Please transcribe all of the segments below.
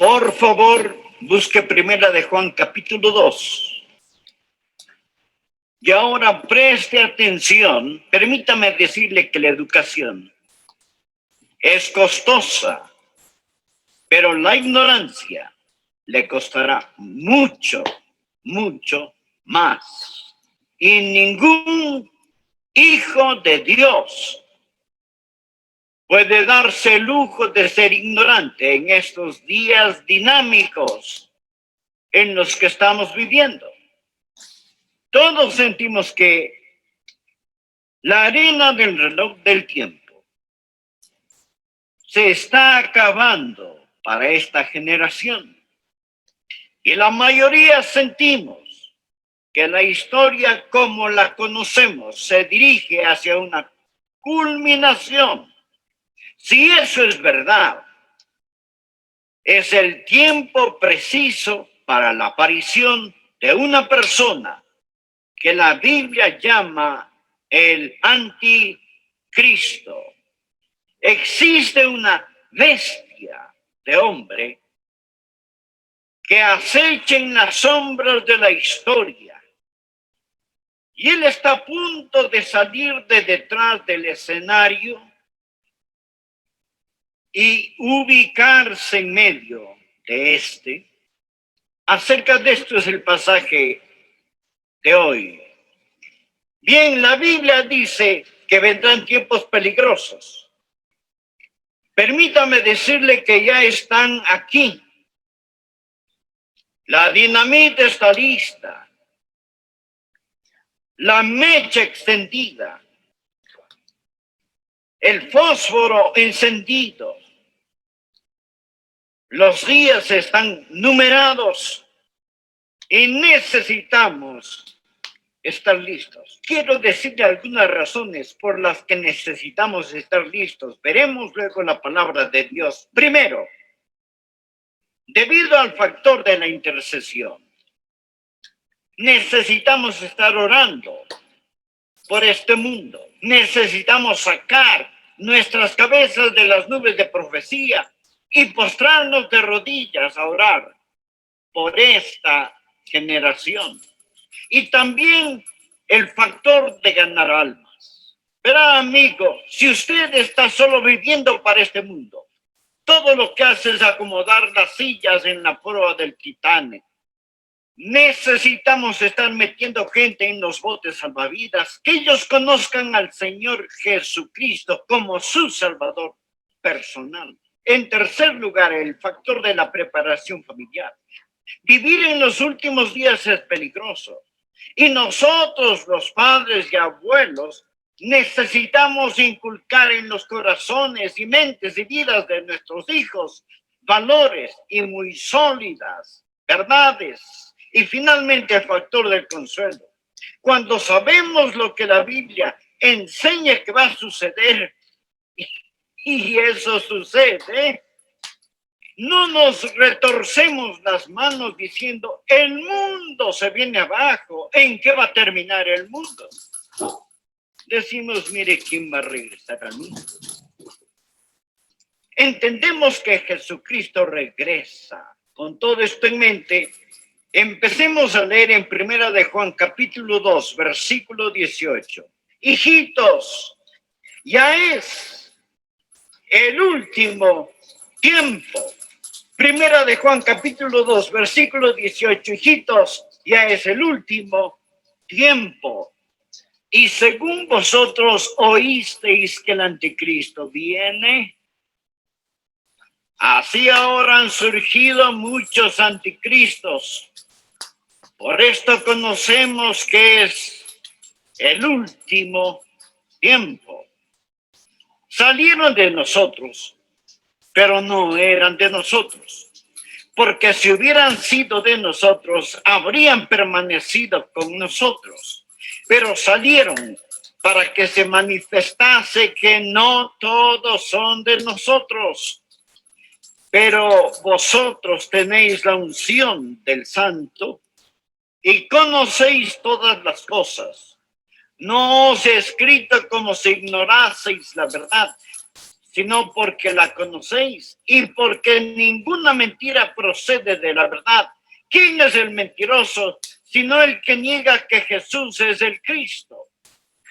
Por favor, busque Primera de Juan, capítulo 2. Y ahora preste atención. Permítame decirle que la educación es costosa, pero la ignorancia le costará mucho mucho más. Y ningún hijo de Dios puede darse el lujo de ser ignorante en estos días dinámicos en los que estamos viviendo. Todos sentimos que la arena del reloj del tiempo se está acabando para esta generación. Y la mayoría sentimos que la historia como la conocemos se dirige hacia una culminación. Si eso es verdad, es el tiempo preciso para la aparición de una persona que la Biblia llama el anticristo. Existe una bestia de hombre que acecha en las sombras de la historia. Y él está a punto de salir de detrás del escenario y ubicarse en medio de este. Acerca de esto es el pasaje de hoy. Bien, la Biblia dice que vendrán tiempos peligrosos. Permítame decirle que ya están aquí. La dinamita está lista. La mecha extendida. El fósforo encendido. Los días están numerados y necesitamos estar listos. Quiero decirle algunas razones por las que necesitamos estar listos. Veremos luego la palabra de Dios. Primero, debido al factor de la intercesión, necesitamos estar orando por este mundo. Necesitamos sacar nuestras cabezas de las nubes de profecía y postrarnos de rodillas a orar por esta generación. Y también el factor de ganar almas. Verá, amigo, si usted está solo viviendo para este mundo, todo lo que hace es acomodar las sillas en la proa del Titanic. Necesitamos estar metiendo gente en los botes salvavidas, que ellos conozcan al Señor Jesucristo como su Salvador personal. En tercer lugar, el factor de la preparación familiar. Vivir en los últimos días es peligroso. Y nosotros, los padres y abuelos, necesitamos inculcar en los corazones y mentes y vidas de nuestros hijos valores y muy sólidas verdades. Y finalmente el factor del consuelo. Cuando sabemos lo que la Biblia enseña que va a suceder, y eso sucede, no nos retorcemos las manos diciendo, el mundo se viene abajo, ¿en qué va a terminar el mundo? Decimos, mire, ¿quién va a regresar al mundo? Entendemos que Jesucristo regresa. Con todo esto en mente, empecemos a leer en Primera de Juan, capítulo 2, versículo 18. Hijitos, ya es el último tiempo. Primera de Juan, capítulo 2, versículo 18. Hijitos, ya es el último tiempo. Y según vosotros oísteis que el anticristo viene, así ahora han surgido muchos anticristos. Por esto conocemos que es el último tiempo. Salieron de nosotros, pero no eran de nosotros. Porque si hubieran sido de nosotros, habrían permanecido con nosotros. Pero salieron para que se manifestase que no todos son de nosotros. Pero vosotros tenéis la unción del Santo y conocéis todas las cosas. No os he escrito como si ignoraseis la verdad, sino porque la conocéis y porque ninguna mentira procede de la verdad. ¿Quién es el mentiroso sino el que niega que Jesús es el Cristo?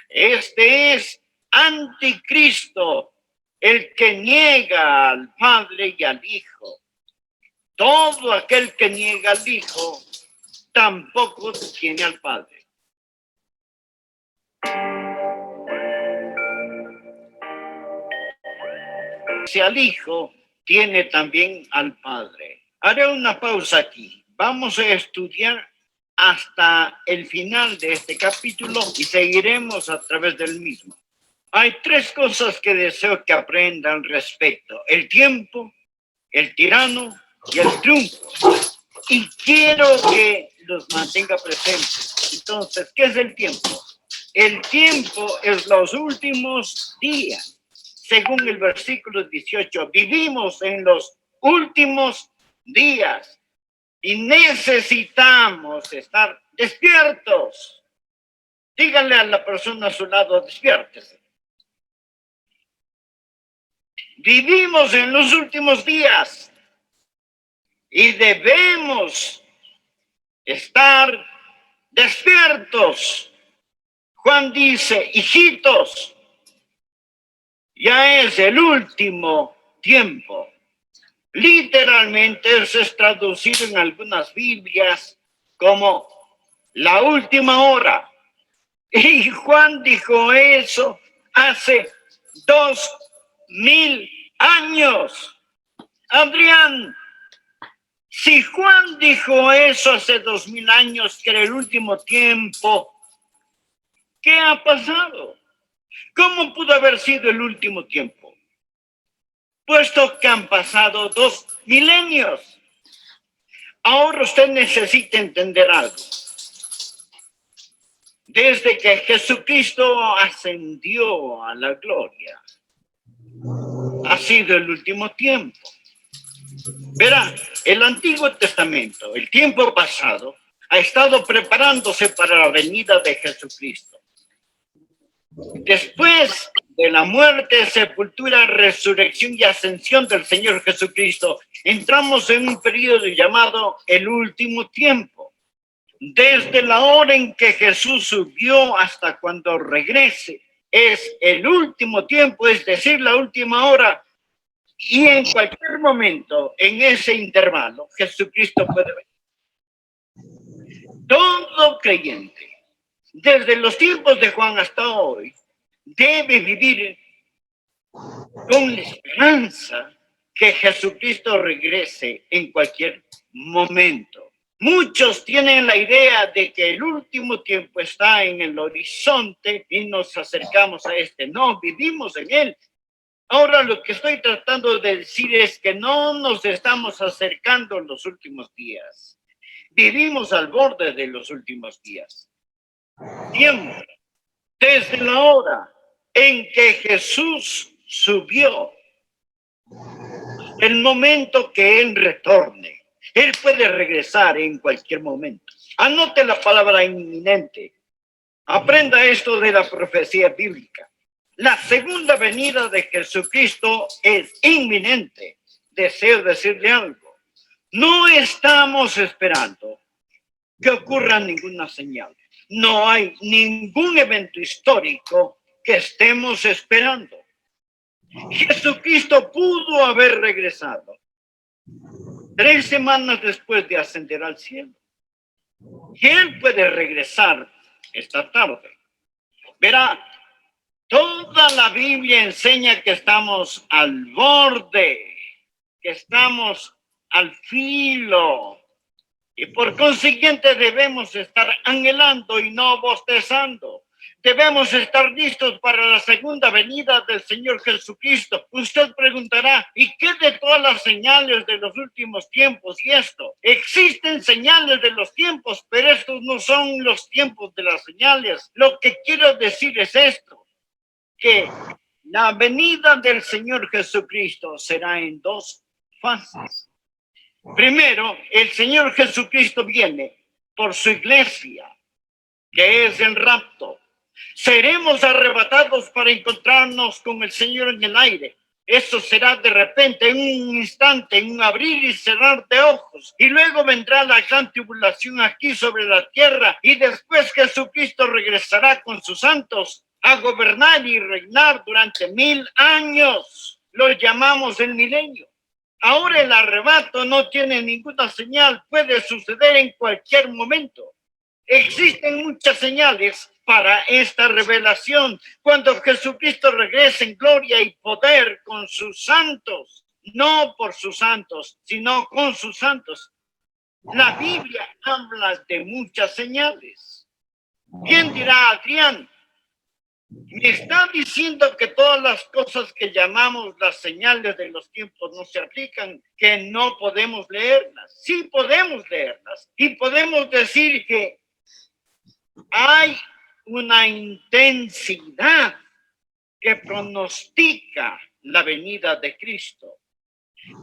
Este es anticristo, el que niega al Padre y al Hijo. Todo aquel que niega al Hijo tampoco tiene al Padre. Si al Hijo, tiene también al Padre. Haré una pausa aquí. Vamos a estudiar hasta el final de este capítulo y seguiremos a través del mismo. Hay tres cosas que deseo que aprendan al respecto: el tiempo, el tirano y el triunfo. Y quiero que los mantenga presentes. Entonces, ¿qué es el tiempo? El tiempo es los últimos días. Según el versículo 18, vivimos en los últimos días y necesitamos estar despiertos. Díganle a la persona a su lado: despiértese. Vivimos en los últimos días y debemos estar despiertos. Juan dice: hijitos, ya es el último tiempo. Literalmente eso es traducido en algunas Biblias como la última hora. Y Juan dijo eso hace 2000 años. Adrián, si Juan dijo eso hace 2000 años, que era el último tiempo, ¿qué ha pasado? ¿Cómo pudo haber sido el último tiempo? Puesto que han pasado 2 milenios. Ahora usted necesita entender algo. Desde que Jesucristo ascendió a la gloria, ha sido el último tiempo. Verá, el Antiguo Testamento, el tiempo pasado, ha estado preparándose para la venida de Jesucristo. Después de la muerte, sepultura, resurrección y ascensión del Señor Jesucristo, entramos en un periodo llamado el último tiempo. Desde la hora en que Jesús subió hasta cuando regrese, es el último tiempo, es decir, la última hora. Y en cualquier momento, en ese intervalo, Jesucristo puede venir. Todo creyente, desde los tiempos de Juan hasta hoy, debe vivir con la esperanza que Jesucristo regrese en cualquier momento. Muchos tienen la idea de que el último tiempo está en el horizonte y nos acercamos a este. No, vivimos en él. Ahora lo que estoy tratando de decir es que no nos estamos acercando en los últimos días. Vivimos al borde de los últimos días. Siempre, desde la hora en que Jesús subió, el momento que Él retorne. Él puede regresar en cualquier momento. Anote la palabra inminente. Aprenda esto de la profecía bíblica. La segunda venida de Jesucristo es inminente. Deseo decirle algo. No estamos esperando que ocurra ninguna señal. No hay ningún evento histórico que estemos esperando. Jesucristo pudo haber regresado 3 semanas después de ascender al cielo. Y Él puede regresar esta tarde. Verá, toda la Biblia enseña que estamos al borde, que estamos al filo. Y por consiguiente debemos estar anhelando y no bostezando. Debemos estar listos para la segunda venida del Señor Jesucristo. Usted preguntará: ¿y qué de todas las señales de los últimos tiempos y esto? Existen señales de los tiempos, pero estos no son los tiempos de las señales. Lo que quiero decir es esto, que la venida del Señor Jesucristo será en 2 fases. Primero, el Señor Jesucristo viene por su iglesia, que es el rapto. Seremos arrebatados para encontrarnos con el Señor en el aire. Eso será de repente, en un instante, en un abrir y cerrar de ojos. Y luego vendrá la gran tribulación aquí sobre la tierra. Y después Jesucristo regresará con sus santos a gobernar y reinar durante 1000 años. Lo llamamos el milenio. Ahora el arrebato no tiene ninguna señal, puede suceder en cualquier momento. Existen muchas señales para esta revelación cuando Jesucristo regrese en gloria y poder con sus santos, no por sus santos, sino con sus santos. La Biblia habla de muchas señales. ¿Quién dirá, Adrián? Me está diciendo que todas las cosas que llamamos las señales de los tiempos no se aplican, que no podemos leerlas. Sí podemos leerlas y podemos decir que hay una intensidad que pronostica la venida de Cristo.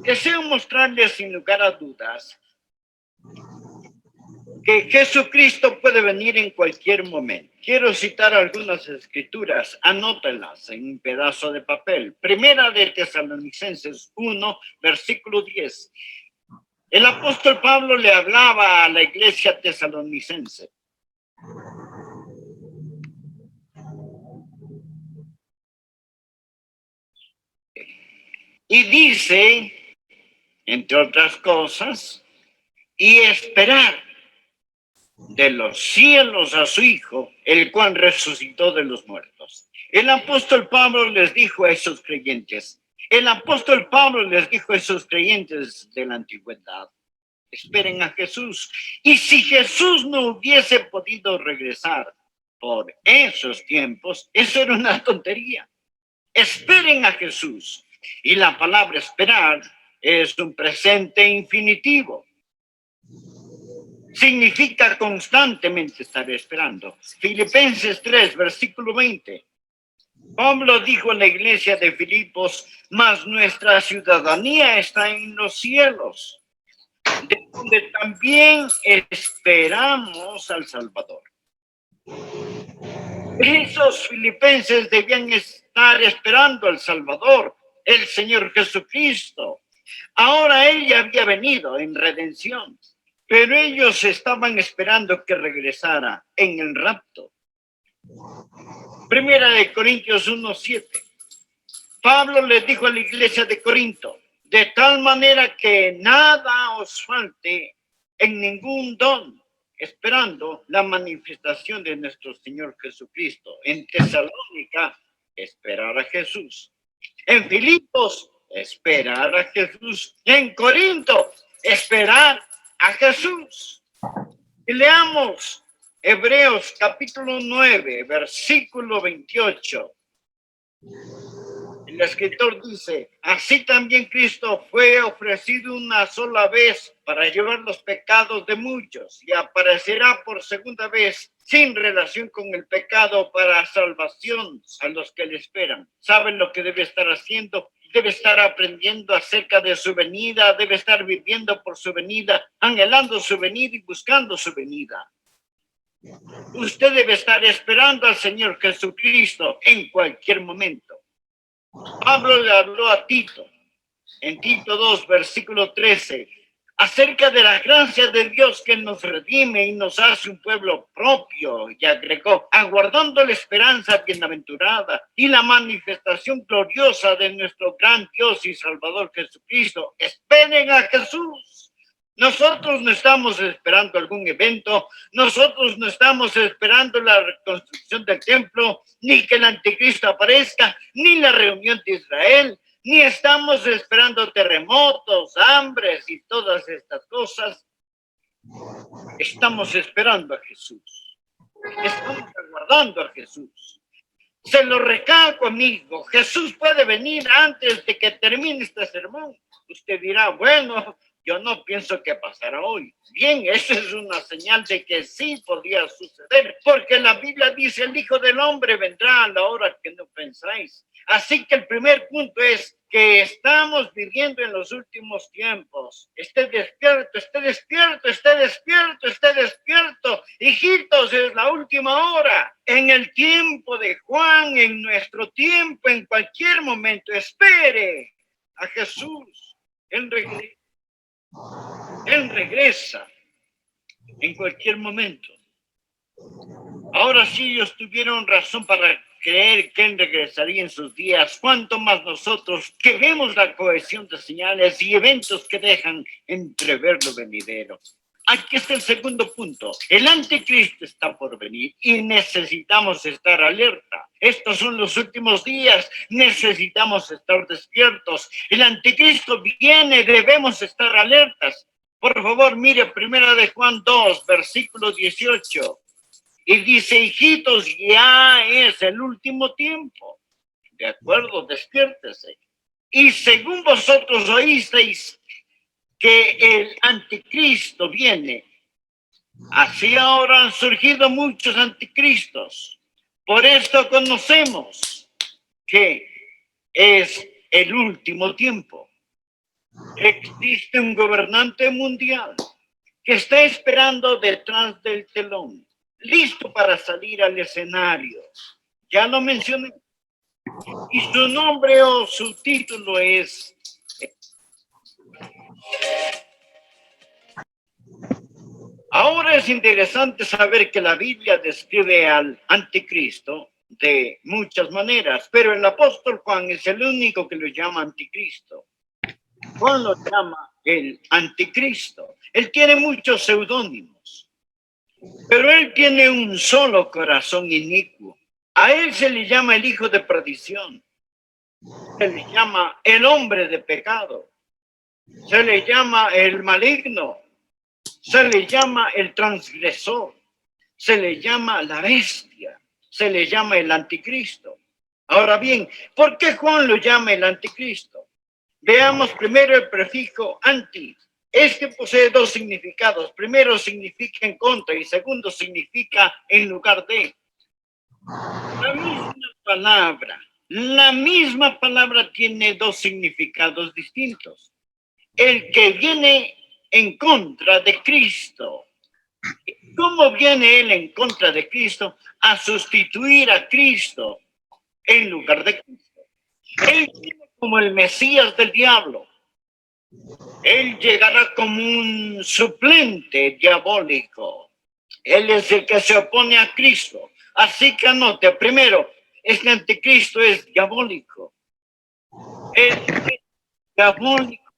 Deseo mostrarles sin lugar a dudas que Jesucristo puede venir en cualquier momento. Quiero citar algunas escrituras, anótenlas en un pedazo de papel. Primera de Tesalonicenses 1, versículo 10. El apóstol Pablo le hablaba a la iglesia tesalonicense. Y dice, entre otras cosas, y esperar de los cielos a su Hijo, el cual resucitó de los muertos. El apóstol Pablo les dijo a esos creyentes, de la antigüedad, esperen a Jesús. Y si Jesús no hubiese podido regresar por esos tiempos, eso era una tontería. Esperen a Jesús. Y la palabra esperar es un presente infinitivo. Significa constantemente estar esperando. Filipenses 3, versículo 20. Pablo dijo a la iglesia de Filipos, mas nuestra ciudadanía está en los cielos, de donde también esperamos al Salvador. Esos filipenses debían estar esperando al Salvador, el Señor Jesucristo. Ahora él ya había venido en redención, pero ellos estaban esperando que regresara en el rapto. Primera de Corintios 1:7. Pablo les dijo a la iglesia de Corinto, de tal manera que nada os falte en ningún don, esperando la manifestación de nuestro Señor Jesucristo. En Tesalónica, esperar a Jesús. En Filipos, esperar a Jesús. En Corinto, esperar a Jesús. Y leamos Hebreos capítulo 9, versículo 28. El escritor dice, así también Cristo fue ofrecido una sola vez para llevar los pecados de muchos y aparecerá por segunda vez sin relación con el pecado para salvación a los que le esperan. ¿Saben lo que debe estar haciendo? Debe estar aprendiendo acerca de su venida, debe estar viviendo por su venida, anhelando su venida y buscando su venida. Usted debe estar esperando al Señor Jesucristo en cualquier momento. Pablo le habló a Tito, en Tito 2, versículo 13, acerca de la gracia de Dios que nos redime y nos hace un pueblo propio, y agregó, aguardando la esperanza bienaventurada y la manifestación gloriosa de nuestro gran Dios y Salvador Jesucristo. Esperen a Jesús. Nosotros no estamos esperando algún evento, nosotros no estamos esperando la reconstrucción del templo, ni que el anticristo aparezca, ni la reunión de Israel, ni estamos esperando terremotos, hambres y todas estas cosas. Estamos esperando a Jesús. Estamos aguardando a Jesús. Se lo recalco, amigo, Jesús puede venir antes de que termine este sermón. Usted dirá, bueno, yo no pienso que pasará hoy. Bien, eso es una señal de que sí podría suceder, porque la Biblia dice, el Hijo del Hombre vendrá a la hora que no pensáis. Así que el primer punto es que estamos viviendo en los últimos tiempos. Esté despierto, esté despierto, esté despierto, esté despierto. Hijitos, es la última hora. En el tiempo de Juan, en nuestro tiempo, en cualquier momento, espere a Jesús. Él regresa en cualquier momento. Ahora sí ellos tuvieron razón para creer que Él regresaría en sus días, cuanto más nosotros que vemos la cohesión de señales y eventos que dejan entrever lo venidero. Aquí está el segundo punto. El anticristo está por venir y necesitamos estar alerta. Estos son los últimos días. Necesitamos estar despiertos. El anticristo viene, debemos estar alertas. Por favor, mire 1 de Juan 2, versículo 18. Y dice, hijitos, ya es el último tiempo. De acuerdo, despiértese. Y según vosotros oísteis que el anticristo viene, así ahora han surgido muchos anticristos. Por esto conocemos que es el último tiempo. Existe un gobernante mundial que está esperando detrás del telón, listo para salir al escenario. Ya lo mencioné. Y su nombre o su título es... Ahora es interesante saber que la Biblia describe al anticristo de muchas maneras, pero el apóstol Juan es el único que lo llama anticristo. Juan lo llama el anticristo. Él tiene muchos seudónimos, pero él tiene un solo corazón inicuo. A él se le llama el hijo de perdición, se le llama el hombre de pecado, se le llama el maligno, se le llama el transgresor, se le llama la bestia, se le llama el anticristo. Ahora bien, ¿por qué Juan lo llama el anticristo? Veamos primero el prefijo anti. Este posee dos significados. Primero significa en contra y segundo significa en lugar de. La misma palabra tiene dos significados distintos. El que viene en contra de Cristo. ¿Cómo viene él en contra de Cristo? A sustituir a Cristo en lugar de Cristo. Él viene como el Mesías del diablo. Él llegará como un suplente diabólico. Él es el que se opone a Cristo. Así que anote, primero, este anticristo es diabólico. Es diabólico.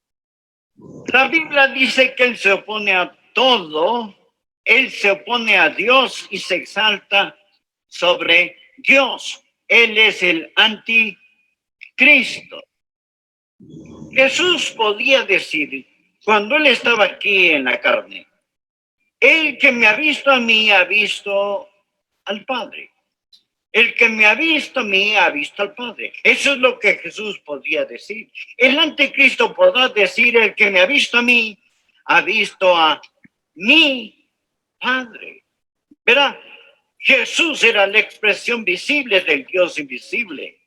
La Biblia dice que él se opone a todo, él se opone a Dios y se exalta sobre Dios. Él es el anticristo. Jesús podía decir, cuando él estaba aquí en la carne, el que me ha visto a mí ha visto al Padre. El que me ha visto a mí ha visto al Padre. Eso es lo que Jesús podía decir. El anticristo podrá decir, el que me ha visto a mí ha visto a mi Padre. Verá, Jesús era la expresión visible del Dios invisible.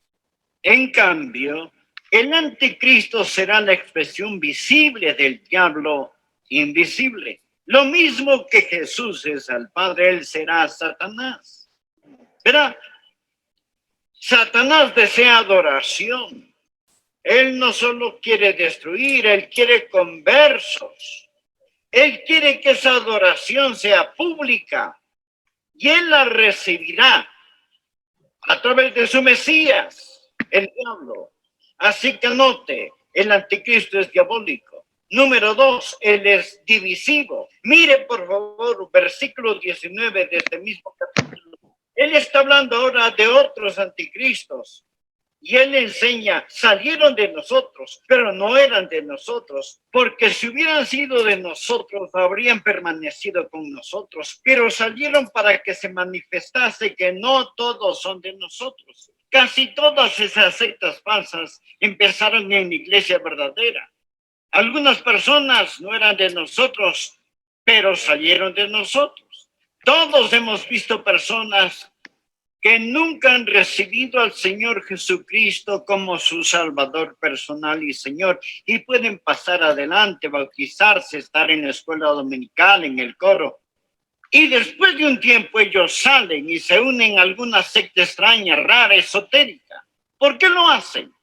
En cambio, el anticristo será la expresión visible del diablo invisible. Lo mismo que Jesús es al Padre, él será Satanás. Verá, Satanás desea adoración. Él no solo quiere destruir, él quiere conversos. Él quiere que esa adoración sea pública y él la recibirá a través de su Mesías, el diablo. Así que note, el anticristo es diabólico. Número 2, él es divisivo. Mire, por favor, versículo 19 de este mismo capítulo. Él está hablando ahora de otros anticristos. Y él enseña, salieron de nosotros, pero no eran de nosotros, porque si hubieran sido de nosotros, habrían permanecido con nosotros, pero salieron para que se manifestase que no todos son de nosotros. Casi todas esas sectas falsas empezaron en la iglesia verdadera. Algunas personas no eran de nosotros, pero salieron de nosotros. Todos hemos visto personas que nunca han recibido al Señor Jesucristo como su Salvador personal y Señor, y pueden pasar adelante, bautizarse, estar en la escuela dominical, en el coro, y después de un tiempo ellos salen y se unen a alguna secta extraña, rara, esotérica. ¿Por qué lo hacen?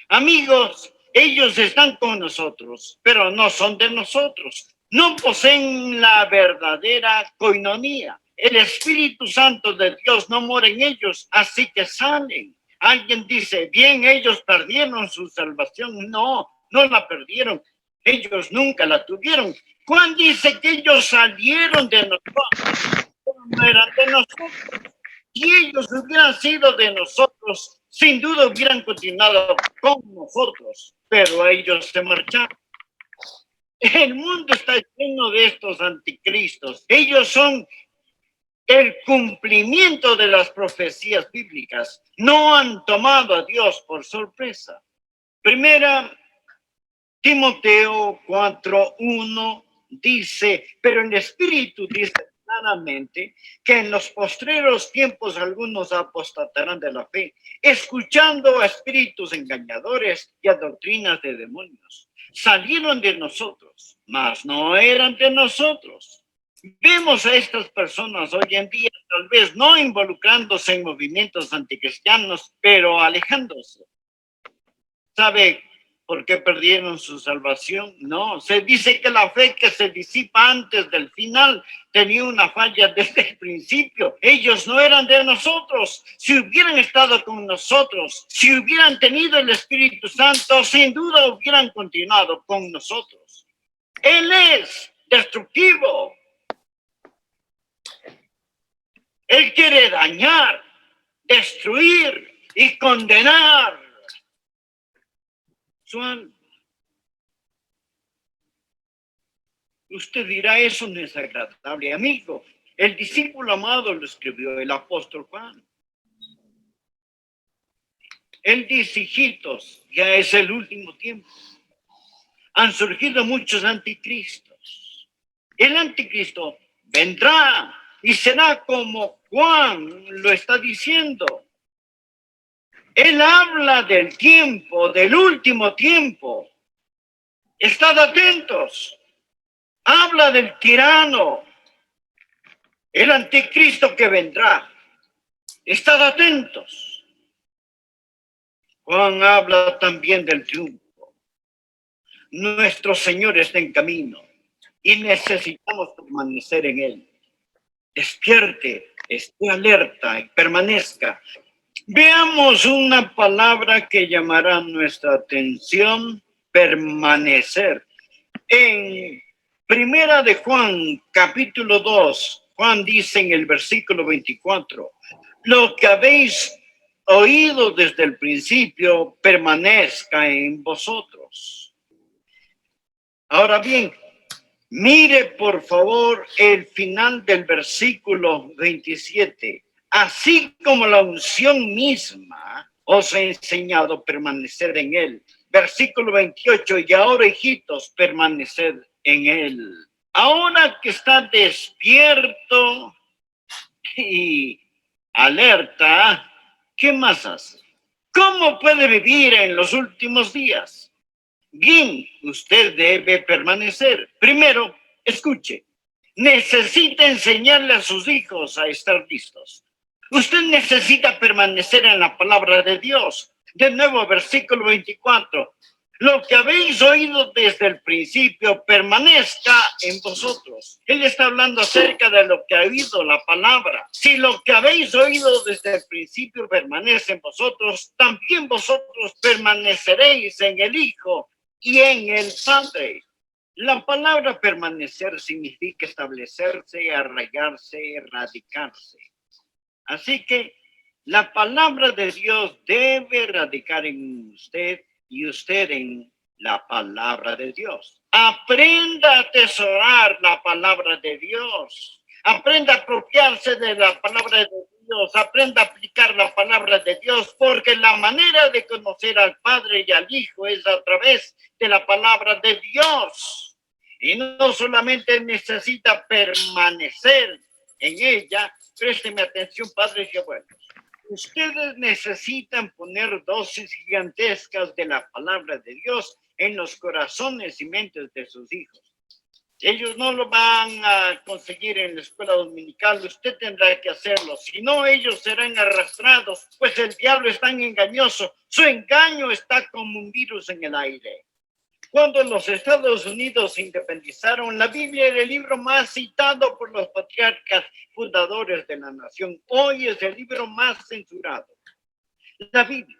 Amigos, ellos están con nosotros, pero no son de nosotros. No poseen la verdadera coinonía. El Espíritu Santo de Dios no mora en ellos, así que salen. Alguien dice, bien, ellos perdieron su salvación. No, no la perdieron. Ellos nunca la tuvieron. Juan dice que ellos salieron de nosotros, no eran de nosotros. Si ellos hubieran sido de nosotros, sin duda hubieran continuado con nosotros, pero ellos se marcharon. El mundo está lleno de estos anticristos. Ellos son el cumplimiento de las profecías bíblicas. No han tomado a Dios por sorpresa. Primera Timoteo 4:1 dice, pero el Espíritu dice claramente que en los postreros tiempos algunos apostatarán de la fe, escuchando a espíritus engañadores y a doctrinas de demonios. Salieron de nosotros, mas no eran de nosotros. Vemos a estas personas hoy en día, tal vez no involucrándose en movimientos anticristianos, pero alejándose. ¿Sabe por qué perdieron su salvación? No, se dice que la fe que se disipa antes del final tenía una falla desde el principio. Ellos no eran de nosotros. Si hubieran estado con nosotros, si hubieran tenido el Espíritu Santo, sin duda hubieran continuado con nosotros. Él es destructivo. Él quiere dañar, destruir y condenar su alma. Usted dirá, eso no es agradable, amigo. El discípulo amado lo escribió el apóstol Juan. Él dice, hijitos, ya es el último tiempo. Han surgido muchos anticristos. El anticristo vendrá y será como Juan lo está diciendo. Él habla del tiempo, del último tiempo. Estad atentos. Habla del tirano, el anticristo que vendrá. Estad atentos. Juan habla también del triunfo. Nuestro Señor está en camino y necesitamos permanecer en Él. Despierte, esté alerta y permanezca. Veamos una palabra que llamará nuestra atención: permanecer. En Primera de Juan, capítulo 2, Juan dice en el versículo 24, lo que habéis oído desde el principio permanezca en vosotros. Ahora bien, mire por favor el final del versículo 27. Así como la unción misma os ha enseñado a permanecer en él. Versículo 28, y ahora, hijitos, permaneced en él. Ahora que está despierto y alerta, ¿qué más hace? ¿Cómo puede vivir en los últimos días? Bien, usted debe permanecer. Primero, escuche, necesita enseñarle a sus hijos a estar listos. Usted necesita permanecer en la palabra de Dios. De nuevo, versículo 24. Lo que habéis oído desde el principio permanezca en vosotros. Él está hablando acerca de lo que ha oído, la palabra. Si lo que habéis oído desde el principio permanece en vosotros, también vosotros permaneceréis en el Hijo y en el Padre. La palabra permanecer significa establecerse, arraigarse, radicarse. Así que la palabra de Dios debe radicar en usted y usted en la palabra de Dios. Aprenda a atesorar la palabra de Dios. Aprenda a apropiarse de la palabra de Dios. Aprenda a aplicar la palabra de Dios, porque la manera de conocer al Padre y al Hijo es a través de la palabra de Dios. Y no solamente necesita permanecer en ella. Présteme atención, padres y abuelos. Ustedes necesitan poner dosis gigantescas de la palabra de Dios en los corazones y mentes de sus hijos. Ellos no lo van a conseguir en la escuela dominical, usted tendrá que hacerlo. Si no, ellos serán arrastrados, pues el diablo es tan engañoso. Su engaño está como un virus en el aire. Cuando los Estados Unidos se independizaron, la Biblia era el libro más citado por los patriarcas fundadores de la nación. Hoy es el libro más censurado. La Biblia,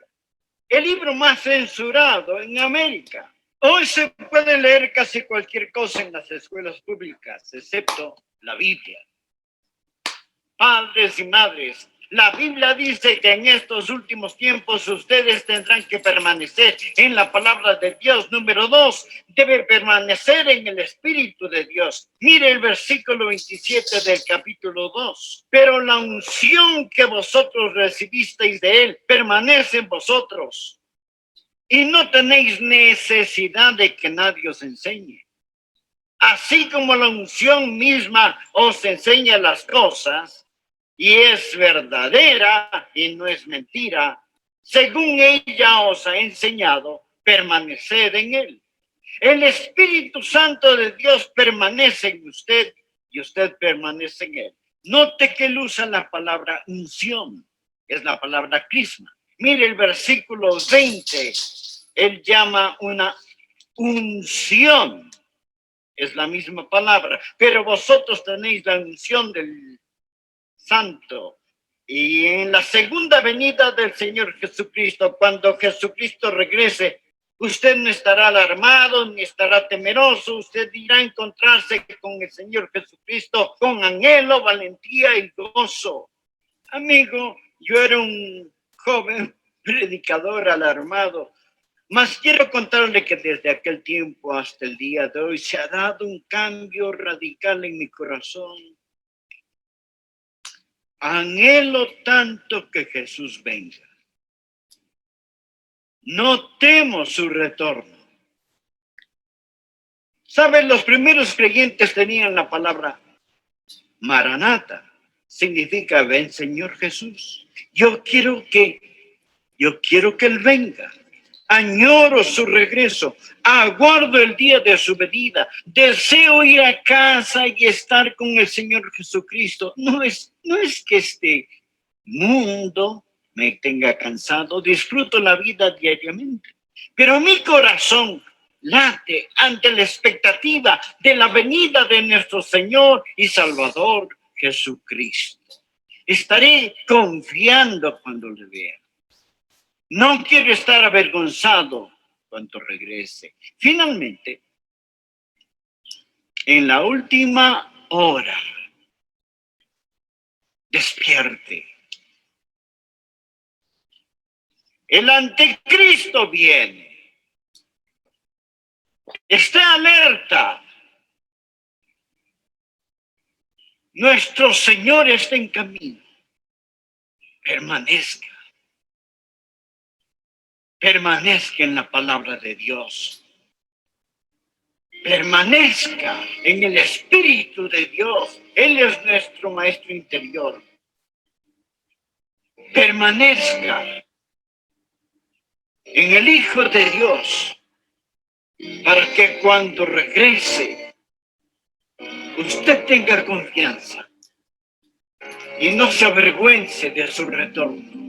el libro más censurado en América. Hoy se puede leer casi cualquier cosa en las escuelas públicas, excepto la Biblia. Padres y madres, la Biblia dice que en estos últimos tiempos ustedes tendrán que permanecer en la palabra de Dios. Número 2, debe permanecer en el Espíritu de Dios. Mire el versículo 27 del capítulo 2. Pero la unción que vosotros recibisteis de Él permanece en vosotros. Y no tenéis necesidad de que nadie os enseñe. Así como la unción misma os enseña las cosas, y es verdadera y no es mentira, según ella os ha enseñado, permaneced en Él. El Espíritu Santo de Dios permanece en usted y usted permanece en Él. Note que Él usa la palabra unción, es la palabra crisma. Mire el versículo 20, Él llama una unción, es la misma palabra, pero vosotros tenéis la unción del Santo. Y en la segunda venida del Señor Jesucristo, cuando Jesucristo regrese, usted no estará alarmado ni estará temeroso. Usted irá a encontrarse con el Señor Jesucristo con anhelo, valentía y gozo. Amigo, yo era un joven predicador alarmado, mas quiero contarle que desde aquel tiempo hasta el día de hoy se ha dado un cambio radical en mi corazón. Anhelo tanto que Jesús venga. No temo su retorno. ¿Saben? Los primeros creyentes tenían la palabra Maranata. Significa, ven Señor Jesús. Yo quiero que Él venga. Añoro su regreso. Aguardo el día de su venida. Deseo ir a casa y estar con el Señor Jesucristo. No es que este mundo me tenga cansado. Disfruto la vida diariamente. Pero mi corazón late ante la expectativa de la venida de nuestro Señor y Salvador Jesucristo. Estaré confiando cuando le vea. No quiero estar avergonzado cuando regrese. Finalmente, en la última hora, despierte. El anticristo viene. Esté alerta. Nuestro Señor está en camino. Permanezca. Permanezca en la palabra de Dios. Permanezca en el Espíritu de Dios. Él es nuestro maestro interior. Permanezca en el Hijo de Dios para que cuando regrese usted tenga confianza y no se avergüence de su retorno.